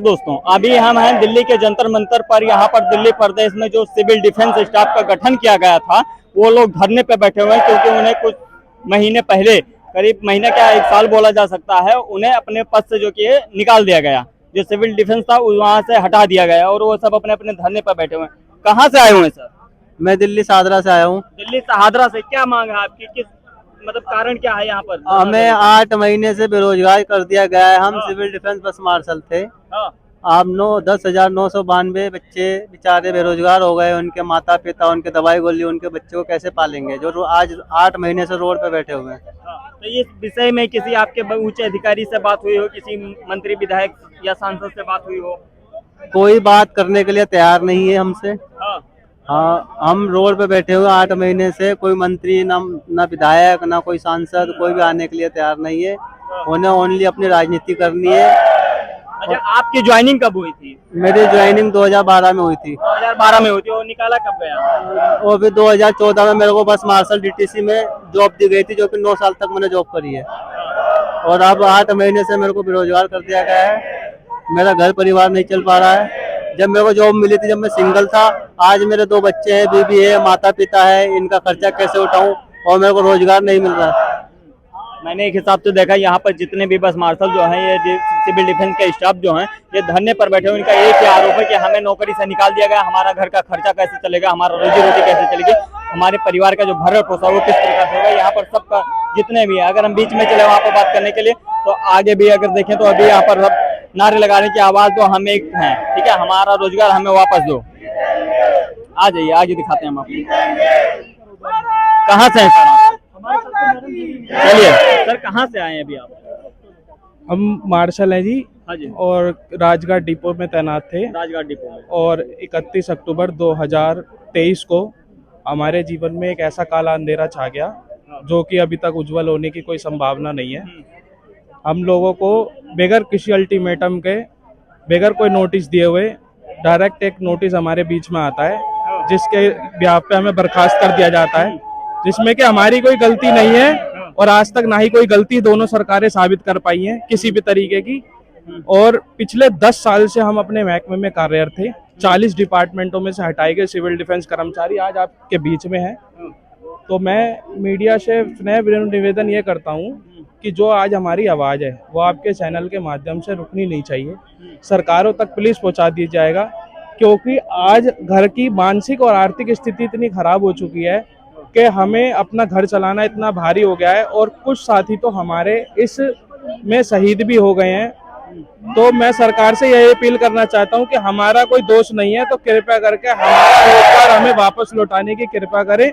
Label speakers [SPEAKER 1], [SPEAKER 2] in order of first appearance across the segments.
[SPEAKER 1] दोस्तों अभी हम हैं दिल्ली के जंतर मंतर पर। यहाँ पर दिल्ली प्रदेश में जो सिविल डिफेंस स्टाफ का गठन किया गया था वो लोग धरने पे बैठे हुए हैं, क्योंकि उन्हें कुछ महीने पहले, करीब महीना क्या 1 साल बोला जा सकता है, उन्हें अपने पद से जो कि निकाल दिया गया। जो सिविल डिफेंस था वहां से हटा दिया गया और वो सब अपने अपने धरने पर बैठे हुए हैं। कहाँ से आए हुए हैं सर?
[SPEAKER 2] मैं दिल्ली सादरा से आया हूँ।
[SPEAKER 1] दिल्ली सहादरा से। क्या मांग है आपकी? किस मतलब कारण क्या है यहाँ पर?
[SPEAKER 2] हमें 8 महीने से बेरोजगार कर दिया गया है। हम सिविल डिफेंस बस मार्शल थे।
[SPEAKER 1] हाँ।
[SPEAKER 2] आप 10,992 बच्चे बेचारे बेरोजगार हो गए। उनके माता पिता, उनके दवाई गोली, उनके बच्चों को कैसे पालेंगे जो आज 8 महीने से रोड पे बैठे हुए हैं।
[SPEAKER 1] तो इस विषय में किसी आपके ऊंचे अधिकारी से बात हुई हो, किसी मंत्री विधायक या सांसद से बात हुई हो?
[SPEAKER 2] कोई बात करने के लिए तैयार नहीं है हमसे। हाँ, हम रोड पे बैठे हुए 8 महीने से। कोई मंत्री ना विधायक ना कोई सांसद, कोई भी आने के लिए तैयार नहीं है। उन्हें ओनली अपनी राजनीति करनी है।
[SPEAKER 1] अच्छा, आपकी ज्वाइनिंग कब हुई थी?
[SPEAKER 2] मेरी ज्वाइनिंग 2012 में हुई थी।
[SPEAKER 1] 2012 में हुई थी। और निकाला कब गया?
[SPEAKER 2] वो भी 2014 में मेरे को बस मार्शल डीटीसी में जॉब दी गई थी, जो कि 9 साल तक मैंने जॉब करी है। और अब 8 महीने से मेरे को बेरोजगार कर दिया गया है। मेरा घर परिवार नहीं चल पा रहा है। जब मेरे को जॉब मिली थी, जब मैं सिंगल था, आज मेरे 2 बच्चे हैं, बीबी है, माता पिता है, इनका खर्चा कैसे उठाऊं और मेरे को रोजगार नहीं मिल रहा।
[SPEAKER 1] मैंने एक हिसाब से देखा, यहाँ पर जितने भी बस मार्शल जो हैं, ये सिविल डिफेंस के स्टाफ जो हैं, ये धरने पर बैठे हुए। इनका एक ही आरोप है कि हमें नौकरी से निकाल दिया गया, हमारा घर का खर्चा कैसे चलेगा, हमारा रोजी रोटी कैसे चलेगी, हमारे परिवार का जो भरण पोषण वो किस प्रकार से होगा। यहाँ पर सबका जितने भी है, अगर हम बीच में चले वहाँ पर बात करने के लिए, तो आगे भी अगर देखें तो अभी यहाँ पर सब नारे लगाने की आवाज तो हम एक हैं, ठीक है, हमारा रोजगार हमें वापस दो। आ जाइए, आगे दिखाते हैं हम आपको। कहाँ से हैं सर आप? चलिए सर, कहाँ से आए हैं अभी आप?
[SPEAKER 3] हम मार्शल हैं जी।
[SPEAKER 1] हाँ जी।
[SPEAKER 3] और राजघाट डिपो में तैनात थे।
[SPEAKER 1] राजघाट डिपो में।
[SPEAKER 3] और 31 अक्टूबर 2023 को हमारे जीवन में एक ऐसा काला अंधेरा छा गया जो कि अभी तक उज्जवल होने की कोई संभावना नहीं है। हम लोगों को बगैर किसी अल्टीमेटम के, बगैर कोई नोटिस दिए हुए, डायरेक्ट एक नोटिस हमारे बीच में आता है, जिसके ब्याह पे हमें बर्खास्त कर दिया जाता है, जिसमें कि हमारी कोई गलती नहीं है और आज तक ना ही कोई गलती दोनों सरकारें साबित कर पाई हैं किसी भी तरीके की। और पिछले 10 साल से हम अपने महकमे में कार्यरत थे। 40 डिपार्टमेंटों में से हटाए गए सिविल डिफेंस कर्मचारी आज आपके बीच में हैं। तो मैं मीडिया से निवेदन ये करता हूँ कि जो आज हमारी आवाज़ है वो आपके चैनल के माध्यम से रुकनी नहीं चाहिए। सरकारों तक प्लीज पहुँचा दिया जाएगा, क्योंकि आज घर की मानसिक और आर्थिक स्थिति इतनी खराब हो चुकी है कि हमें अपना घर चलाना इतना भारी हो गया है। और कुछ साथी तो हमारे इस में शहीद भी हो गए हैं। तो मैं सरकार से यही अपील करना चाहता हूं कि हमारा कोई दोष नहीं है, तो कृपया करके हमारा रोजगार हमें वापस लौटाने की कृपा करें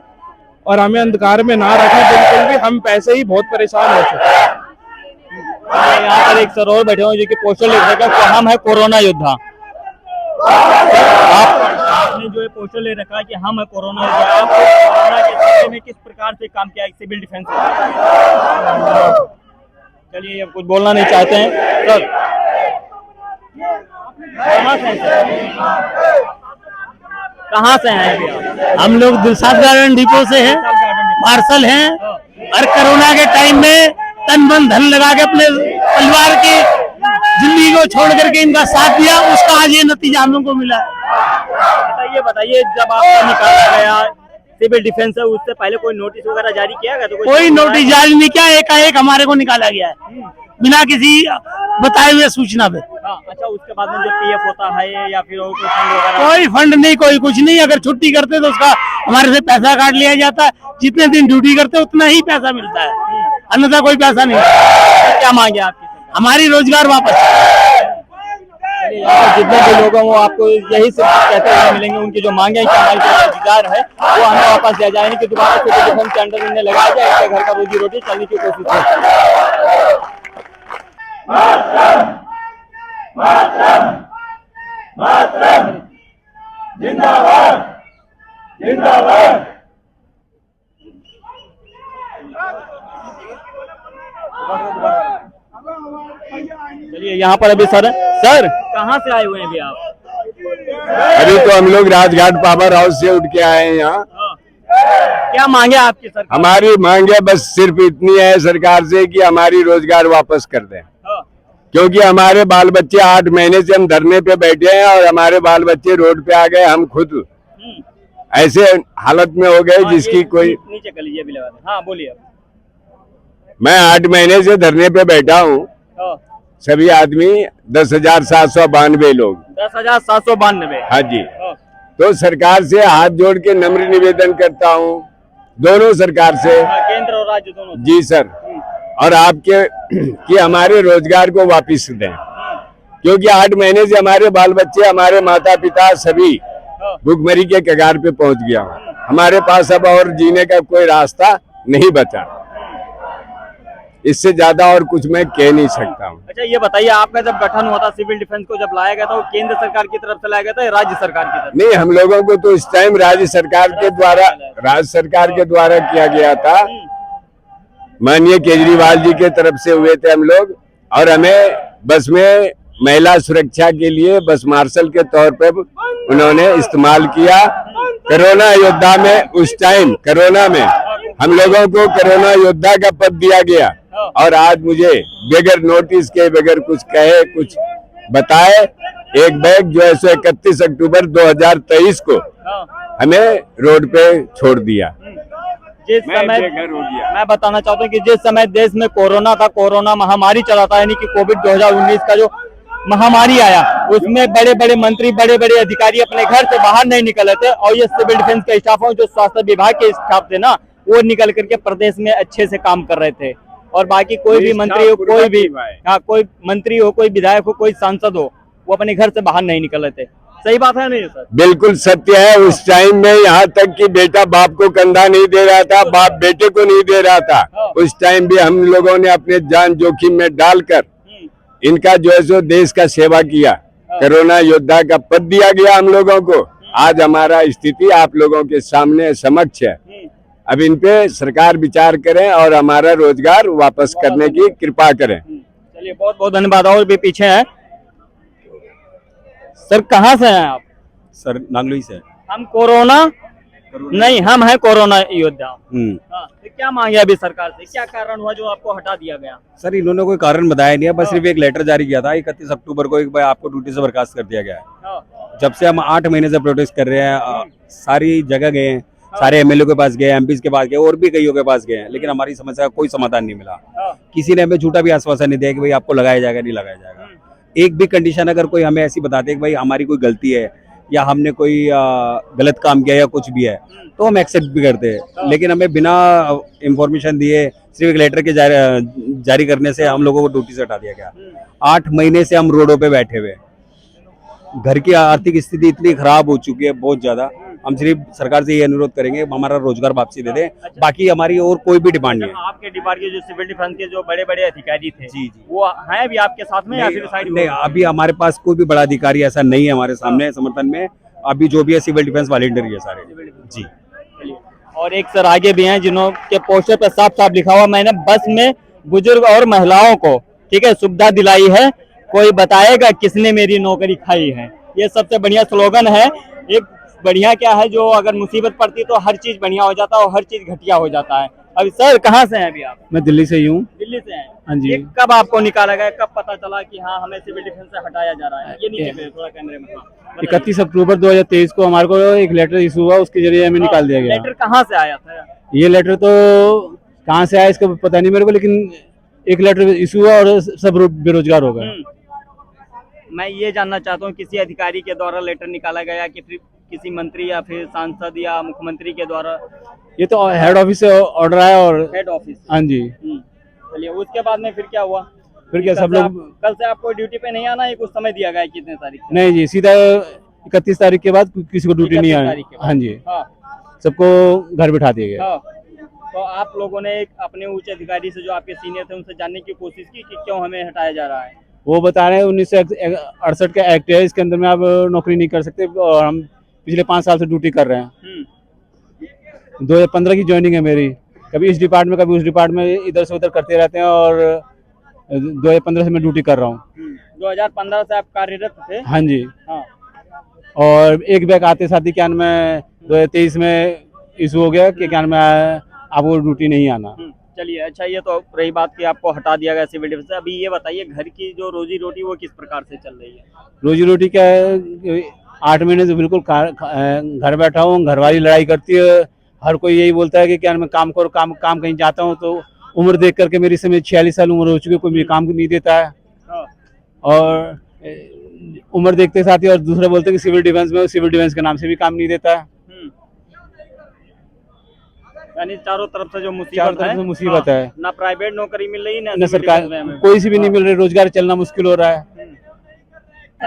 [SPEAKER 3] और हमें अंधकार में ना रखें बिल्कुल भी। हम पैसे ही बहुत परेशान हो चुके हैं।
[SPEAKER 1] यहाँ पर एक सर और बैठे हुए जो कि पोस्टर लिख रखा है, हम है कोरोना योद्धा। आपने जो है पोस्टर ले रखा है कि हम है कोरोना योद्धा, आप कोरोना के समय में किस प्रकार से काम किया सिविल डिफेंस में? चलिए, अब कुछ बोलना नहीं चाहते हैं सर। कहाँ से हैं अभी आप?
[SPEAKER 4] हम लोग दिलशाद गार्डन डिपो से हैं, मार्शल हैं। और कोरोना के टाइम में तन मन धन लगा के अपने परिवार की जिंदगी को छोड़ करके इनका साथ दिया, उसका आज ये नतीजा हम लोग को मिला।
[SPEAKER 1] बताइए, जब आपको निकाला गया सिविल डिफेंस है, उससे पहले कोई नोटिस वगैरह जारी किया गया? तो
[SPEAKER 4] कोई नोटिस जारी नहीं किया, एकाएक हमारे को निकाला गया है बिना किसी बताए हुए सूचना पे।
[SPEAKER 1] अच्छा, उसके बाद में जो पीएफ होता है या फिर कोई फंड वगैरह?
[SPEAKER 4] कोई फंड नहीं, कोई कुछ नहीं। अगर छुट्टी करते तो उसका हमारे से पैसा काट लिया जाता है। जितने दिन ड्यूटी करते उतना ही पैसा मिलता है, अन्यथा कोई पैसा नहीं।
[SPEAKER 1] क्या मांगे आपकी?
[SPEAKER 4] हमारी रोजगार वापस।
[SPEAKER 1] जितने भी लोग हैं वो आपको यही सब कहते हुए मिलेंगे। उनकी जो मांगे हैं कि हमारी जो रोजगार है वो हमें वापस दिया जाए, कि दोबारा सिविल डिफेंस के अंडर इन्हें लगाया जाए, इसके घर का रोजी रोटी चलने की कोशिश है। जिंदाबाद, जिंदाबाद। चलिए, यहाँ पर अभी सर कहाँ से आए हुए हैं अभी आप?
[SPEAKER 5] अभी तो हम लोग राजघाट पावर हाउस से उठ के आए हैं यहाँ।
[SPEAKER 1] क्या मांगे आपकी सरकार?
[SPEAKER 5] हमारी मांगे बस सिर्फ इतनी है सरकार से कि हमारी रोजगार वापस कर दें, क्योंकि हमारे बाल बच्चे 8 महीने से हम धरने पे बैठे हैं और हमारे बाल बच्चे रोड पे आ गए। हम खुद ऐसे हालत में हो गए जिसकी कोई
[SPEAKER 1] नीचे कर लीजिए बिल वाले। हाँ बोलिए।
[SPEAKER 5] मैं 8 महीने से धरने पे बैठा हूँ। सभी आदमी 10,792 लोग।
[SPEAKER 1] 10,792।
[SPEAKER 5] हाँ जी। तो सरकार से हाथ जोड़ के नम्र निवेदन करता हूँ, दोनों सरकार से,
[SPEAKER 1] केंद्र और राज्य दोनों।
[SPEAKER 5] जी सर, और आपके कि हमारे रोजगार को वापस दें, क्योंकि 8 महीने से हमारे बाल बच्चे, हमारे माता पिता सभी भूखमरी के कगार पे पहुंच गया। हमारे पास अब और जीने का कोई रास्ता नहीं बचा। इससे ज्यादा और कुछ मैं कह नहीं सकता हूँ।
[SPEAKER 1] अच्छा ये बताइए, आपका जब गठन हुआ था, सिविल डिफेंस को जब लाया गया था, वो केंद्र सरकार की तरफ से लाया गया था या राज्य सरकार की तरफ?
[SPEAKER 5] नहीं, हम लोगों को तो इस टाइम राज्य सरकार के द्वारा किया गया था। माननीय केजरीवाल जी के तरफ से हुए थे हम लोग, और हमें बस में महिला सुरक्षा के लिए बस मार्शल के तौर पर उन्होंने इस्तेमाल किया। कोरोना योद्धा में, उस टाइम कोरोना में हम लोगों को कोरोना योद्धा का पद दिया गया, और आज मुझे बगैर नोटिस के, बगैर कुछ कहे, कुछ बताए, एक बैग जो है 31 अक्टूबर 2023 को हमें रोड पे छोड़ दिया।
[SPEAKER 1] जिस समय मैं बताना चाहता हूँ कि जिस समय देश में कोरोना था, कोरोना महामारी चला था, यानी कि कोविड 2019 का जो महामारी आया, उसमें बड़े बड़े मंत्री, बड़े बड़े अधिकारी अपने घर से बाहर नहीं निकले थे, और ये सिविल डिफेंस के स्टाफ और जो स्वास्थ्य विभाग के स्टाफ थे ना, वो निकल करके प्रदेश में अच्छे से काम कर रहे थे। और बाकी कोई भी मंत्री हो, कोई भी, हाँ, कोई मंत्री हो, कोई विधायक हो, कोई सांसद हो, वो अपने घर से बाहर नहीं निकल रहे थे। सही बात है नहीं सर?
[SPEAKER 5] बिल्कुल सत्य है। उस टाइम में यहाँ तक कि बेटा बाप को कंधा नहीं दे रहा था, बाप बेटे को नहीं दे रहा था। उस टाइम भी हम लोगों ने अपने जान जोखिम में डालकर इनका जो है सो देश का सेवा किया। कोरोना योद्धा का पद दिया गया हम लोगों को। आज हमारा स्थिति आप लोगों के सामने समक्ष है। अब इन पे सरकार विचार करें और हमारा रोजगार वापस करने की कृपा करें।
[SPEAKER 1] चलिए, बहुत बहुत धन्यवाद। और भी पीछे हैं सर, कहाँ से हैं आप?
[SPEAKER 6] सर नांगलोई से।
[SPEAKER 1] हम कोरोना नहीं, हम हैं कोरोना योद्धा। हाँ, तो क्या मांगे अभी सरकार से? क्या कारण हुआ जो आपको हटा दिया गया?
[SPEAKER 6] सर इन्होंने कोई कारण बताया नहीं है, बस सिर्फ एक लेटर जारी किया था 31 अक्टूबर को, एक भाई आपको ड्यूटी से बर्खास्त कर दिया गया है। जब से हम 8 महीने से प्रोटेस्ट कर रहे हैं, सारी जगह गए हैं, सारे एमएलए के पास गए, एमपी के पास गए, और भी कईयों के पास गए हैं, लेकिन हमारी समस्या का कोई समाधान नहीं मिला। किसी ने हमें झूठा भी आश्वासन नहीं दिया कि भाई आपको लगाया जाएगा, नहीं लगाया जाएगा। एक भी कंडीशन अगर कोई हमें ऐसी बताते कि भाई हमारी कोई गलती है या हमने कोई गलत काम किया या कुछ भी है, तो हम एक्सेप्ट भी करते हैं। लेकिन हमें बिना इंफॉर्मेशन दिए सिर्फ एक लेटर के जारी करने से हम लोगों को ड्यूटी से हटा दिया गया। 8 महीने से हम रोडों पे बैठे हुए, घर की आर्थिक स्थिति इतनी खराब हो चुकी है, बहुत ज्यादा। हम सिर्फ सरकार से ये अनुरोध करेंगे हमारा रोजगार वापसी दे दें, बाकी हमारी और कोई भी डिमांड नहीं है।
[SPEAKER 1] आपके डिपार्टमेंट के जो सिविल डिफेंस के जो बड़े बड़े अधिकारी थे,
[SPEAKER 6] जी
[SPEAKER 1] वो हैं अभी आपके साथ में या फिर साइड?
[SPEAKER 6] नहीं, अभी हमारे पास कोई भी बड़ा अधिकारी ऐसा नहीं है हमारे सामने समर्थन में। अभी जो भी है सिविल डिफेंस वॉलंटियर है सारे जी।
[SPEAKER 1] और एक सर आगे भी हैं जिन्हों के पोस्टर पर साफ साफ लिखा हुआ, मैंने बस में बुजुर्ग और महिलाओं को, ठीक है, सुविधा दिलाई है, कोई बताएगा किसने मेरी नौकरी खाई है। ये सबसे बढ़िया स्लोगन है। एक बढ़िया क्या है, जो अगर मुसीबत पड़ती तो हर चीज बढ़िया हो जाता है और हर चीज घटिया हो जाता है। अभी सर कहाँ से हैं अभी आप?
[SPEAKER 2] मैं दिल्ली से ही हूँ।
[SPEAKER 1] दिल्ली से हैं?
[SPEAKER 2] हाँ जी।
[SPEAKER 1] ये कब आपको निकाला गया, कब पता चला कि हाँ हमें सिविल डिफेंस से हटाया जा रहा है? ये नीचे करिए थोड़ा कैमरे में।
[SPEAKER 2] 31 अक्टूबर 2023 को हमारे को एक लेटर इशू हुआ, उसके जरिए हमें निकाल दिया गया।
[SPEAKER 1] लेटर कहाँ से आया था?
[SPEAKER 2] ये लेटर तो कहाँ से आया इसका पता नहीं मेरे को, लेकिन एक लेटर इशू हुआ और सब बेरोजगार हो गए।
[SPEAKER 1] मैं ये जानना चाहता हूँ, किसी अधिकारी के द्वारा लेटर निकाला गया कि फिर किसी मंत्री या फिर सांसद या मुख्यमंत्री के द्वारा?
[SPEAKER 2] ये तो हेड ऑफिस से ऑर्डर आया। और
[SPEAKER 1] हेड ऑफिस?
[SPEAKER 2] हाँ जी।
[SPEAKER 1] चलिए, उसके बाद में फिर क्या हुआ?
[SPEAKER 2] फिर क्या सब लोग
[SPEAKER 1] कल से आपको ड्यूटी पे नहीं आना है? कुछ समय दिया गया है, कितने तारीख?
[SPEAKER 2] नहीं जी, सीधा 31 तारीख के बाद किसी को ड्यूटी नहीं आना। हाँ जी, सबको घर बिठा दिया गया।
[SPEAKER 1] तो आप लोगों ने अपने उच्च अधिकारी से, जो आपके सीनियर थे, उनसे जानने की कोशिश की कि क्यों हमें हटाया जा रहा है?
[SPEAKER 2] वो बता रहे हैं 1968 का एक्ट है, इसके अंदर में आप नौकरी नहीं कर सकते, और हम पिछले 5 साल से ड्यूटी कर रहे हैं। 2015 की ज्वाइनिंग है मेरी, कभी इस डिपार्टमेंट कभी उस डिपार्टमेंट, इधर से उधर करते रहते हैं, और 2015 से मैं ड्यूटी कर रहा हूँ।
[SPEAKER 1] 2015 से आप कार्यरत थे?
[SPEAKER 2] हाँ जी।
[SPEAKER 1] हाँ।
[SPEAKER 2] और एक बैग आते साथ ही क्या नाम है 2023 में इशू हो गया कि क्या नाम है आपको ड्यूटी नहीं आना।
[SPEAKER 1] चलिए अच्छा, ये तो रही बात कि आपको हटा दिया गया सिविल डिफेंस से। अभी ये बताइए घर की जो रोजी रोटी वो किस प्रकार से चल रही है?
[SPEAKER 2] रोजी रोटी क्या है, 8 महीने से बिल्कुल घर बैठा हूँ। घरवाली लड़ाई करती है, हर कोई यही बोलता है कि क्या मैं काम करो, काम कहीं जाता हूँ तो उम्र देख करके मेरी समय 46 साल उम्र हो चुकी है, कोई मेरे काम नहीं देता है।
[SPEAKER 1] हाँ।
[SPEAKER 2] और उम्र देखते साथ ही और दूसरा बोलते हैं कि सिविल डिफेंस में, सिविल डिफेंस के नाम से भी काम नहीं देता है।
[SPEAKER 1] यानी चारों तरफ से जो
[SPEAKER 2] चारों
[SPEAKER 1] मुसीबत
[SPEAKER 2] तरफ
[SPEAKER 1] है,
[SPEAKER 2] से मुसीबत है,
[SPEAKER 1] ना प्राइवेट नौकरी मिल रही, ना
[SPEAKER 2] न
[SPEAKER 1] सिविल
[SPEAKER 2] सरकार,
[SPEAKER 1] डिफेंस में।
[SPEAKER 2] कोई सी भी नहीं मिल रही, रोजगार चलना मुश्किल हो रहा है।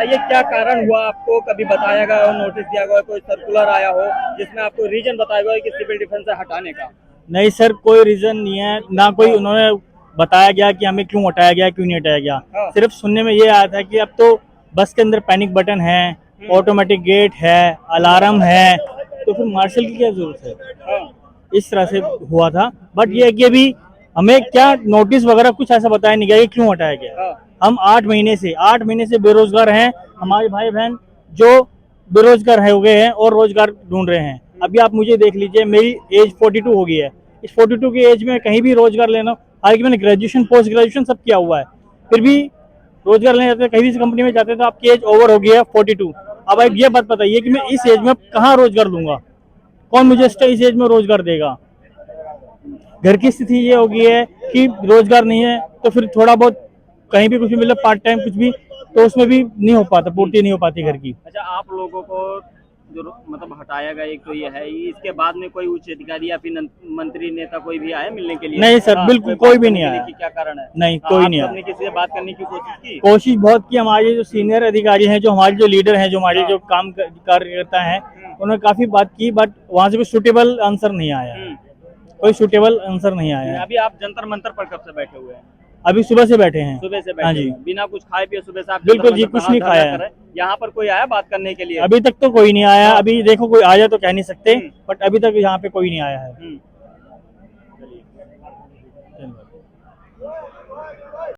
[SPEAKER 1] ये क्या कारण हुआ? आपको कभी बताया गया हो, नोटिस दिया गया हो, कोई सर्कुलर आया हो जिसमें आपको रीजन बताया गया हो कि सिविल डिफेंस से हटाने का?
[SPEAKER 4] नहीं सर, कोई रीजन नहीं है, ना कोई उन्होंने बताया गया कि हमें क्यों हटाया गया, क्यों नहीं हटाया गया।
[SPEAKER 1] हाँ।
[SPEAKER 4] सिर्फ सुनने में ये आया था कि अब तो बस के अंदर पैनिक बटन है, ऑटोमेटिक गेट है, अलार्म है, तो फिर मार्शल की क्या जरूरत है। इस तरह से हुआ था। बट ये है कि अभी हमें क्या नोटिस वगैरह कुछ ऐसा बताया नहीं गया कि क्यों हटाया गया। हम 8 महीने से बेरोजगार हैं। हमारे भाई बहन जो बेरोजगार हो गए हैं और रोजगार ढूंढ रहे हैं। अभी आप मुझे देख लीजिए, मेरी एज 42 हो गई है। इस 42 की एज में कहीं भी रोजगार लेना, हालांकि मैंने ग्रेजुएशन पोस्ट ग्रेजुएशन सब किया हुआ है, फिर भी रोजगार लेने जाते, कहीं भी कंपनी में जाते तो आपकी एज ओवर हो गई है 42। अब आप ये बात बताइए कि मैं इस एज में कहाँ रोजगार लूंगा, कौन मुझे इस एज में रोजगार देगा। घर की स्थिति ये हो गई है कि रोजगार नहीं है, तो फिर थोड़ा बहुत कहीं भी कुछ भी मतलब पार्ट टाइम कुछ भी, तो उसमें भी नहीं हो पाता, पूर्ति नहीं हो पाती घर की।
[SPEAKER 1] अच्छा, आप लोगों को जो मतलब हटाया गया, एक तो ये है, इसके बाद में कोई उच्च अधिकारी या फिर मंत्री नेता कोई भी आया मिलने के लिए?
[SPEAKER 4] नहीं सर, बिल्कुल कोई भी नहीं आया।
[SPEAKER 1] क्या कारण है?
[SPEAKER 4] नहीं, कोई नहीं आया।
[SPEAKER 1] आपने किसी से बात करने की कोशिश की?
[SPEAKER 4] कोशिश बहुत की। हमारे जो सीनियर अधिकारी हैं, जो हमारे जो लीडर हैं, जो हमारे जो काम कार्यकर्ता हैं, उन्होंने काफी बात की, बट वहाँ से कोई सुटेबल आंसर नहीं आया। कोई सुटेबल आंसर नहीं आया।
[SPEAKER 1] अभी आप जंतर मंतर पर कब से बैठे हुए हैं?
[SPEAKER 4] अभी सुबह से बैठे हैं।
[SPEAKER 1] सुबह से बैठे
[SPEAKER 4] हाँ जी,
[SPEAKER 1] हुए हैं। बिना कुछ खाए पिए सुबह से आप
[SPEAKER 4] बिल्कुल जी,
[SPEAKER 1] जंतर मंतर
[SPEAKER 4] कुछ नहीं
[SPEAKER 1] पर धरना
[SPEAKER 4] खाया।
[SPEAKER 1] कर रहे हैं। यहाँ पर कोई आया बात करने के लिए?
[SPEAKER 4] अभी तक तो कोई नहीं आया। अभी देखो कोई आ जाए तो कह नहीं सकते, बट अभी तक यहाँ पे कोई नहीं आया है।